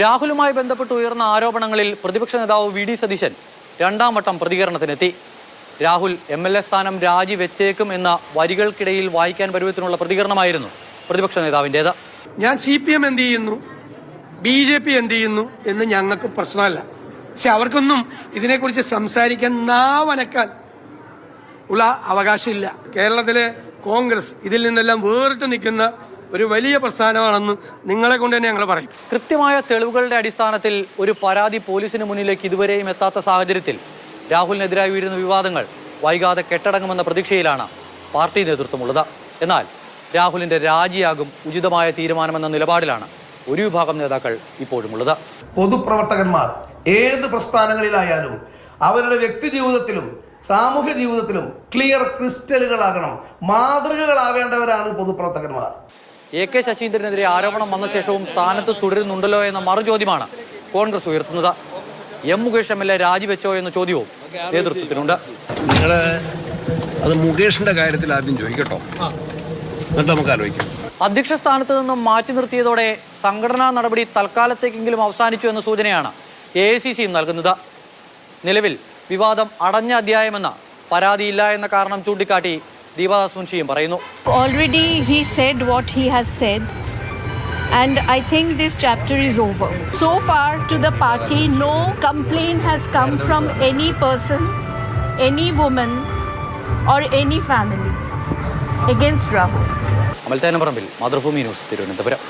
രാഹുലുമായി ബന്ധപ്പെട്ട് ഉയർന്ന ആരോപണങ്ങളിൽ പ്രതിപക്ഷ നേതാവ് വി ഡി സതീശൻ രണ്ടാം വട്ടം പ്രതികരണത്തിനെത്തി. രാഹുൽ MLA സ്ഥാനം രാജിവെച്ചേക്കും എന്ന വരികൾക്കിടയിൽ വായിക്കാൻ പരുവത്തിനുള്ള പ്രതികരണമായിരുന്നു പ്രതിപക്ഷ നേതാവിൻ്റേത്. ഞാൻ CPM എന്ത് ചെയ്യുന്നു, BJP എന്ത് ചെയ്യുന്നു എന്ന് ഞങ്ങൾക്ക് പ്രശ്നമല്ല. പക്ഷെ അവർക്കൊന്നും ഇതിനെക്കുറിച്ച് സംസാരിക്കാൻ നാവനക്കാൻ ഉള്ള അവകാശമില്ല. കേരളത്തിലെ കോൺഗ്രസ് ഇതിൽ നിന്നെല്ലാം വേറിട്ട് നിൽക്കുന്ന ഒരു വലിയ പ്രസ്ഥാനമാണെന്ന് നിങ്ങളെ കൊണ്ട് തന്നെ ഞങ്ങൾ പറയും. കൃത്യമായ തെളിവുകളുടെ അടിസ്ഥാനത്തിൽ ഒരു പരാതി പോലീസിന് മുന്നിലേക്ക് ഇതുവരെയും എത്താത്ത സാഹചര്യത്തിൽ രാഹുലിനെതിരായി ഉയരുന്ന വിവാദങ്ങൾ വൈകാതെ കെട്ടടങ്ങുമെന്ന പ്രതീക്ഷയിലാണ് പാർട്ടി നേതൃത്വമുള്ളത്. എന്നാൽ രാഹുലിന്റെ രാജിയാകും ഉചിതമായ തീരുമാനമെന്ന നിലപാടിലാണ് ഒരു വിഭാഗം നേതാക്കൾ ഇപ്പോഴുമുള്ളത്. പൊതുപ്രവർത്തകന്മാർ ഏത് പ്രസ്ഥാനങ്ങളിലായാലും അവരുടെ വ്യക്തി ജീവിതത്തിലും സാമൂഹ്യ ജീവിതത്തിലും ക്ലിയർ ക്രിസ്റ്റലുകളാകണം, മാതൃകകളാവേണ്ടവരാണ് പൊതുപ്രവർത്തകന്മാർ. AK ശശീന്ദ്രനെതിരെ ആരോപണം വന്ന ശേഷവും സ്ഥാനത്ത് തുടരുന്നുണ്ടല്ലോ എന്ന മറുചോദ്യമാണ് കോൺഗ്രസ് ഉയർത്തുന്നത്. മുകേഷ് MLA രാജിവെച്ചോ എന്ന ചോദ്യവും നേതൃത്വത്തിനുണ്ട്. നിങ്ങള് അത് മുകേഷിന്റെ കാര്യത്തിൽ ആദ്യം ചോദിക്കട്ടോ, എന്നിട്ട് നമുക്ക് ആലോചിക്കാം. അധ്യക്ഷ സ്ഥാനത്ത് നിന്നും മാറ്റി നിർത്തിയതോടെ സംഘടനാ നടപടി തൽക്കാലത്തേക്കെങ്കിലും അവസാനിച്ചു എന്ന സൂചനയാണ് AICC നൽകുന്നത്. നിലവിൽ വിവാദം അടഞ്ഞ അധ്യായമെന്ന പരാതിയില്ല എന്ന കാരണം ചൂണ്ടിക്കാട്ടി ദീപാദാസ് മുൻഷിയും പറയുന്നു. Already he said what he has said and I think this chapter is over. So far to the party no complaint has come from any person, any woman or any family against Rahul. അമൽത്തേനപ്പറമ്പിൽ, Mathrubhumi news, Thiruvananthapuram.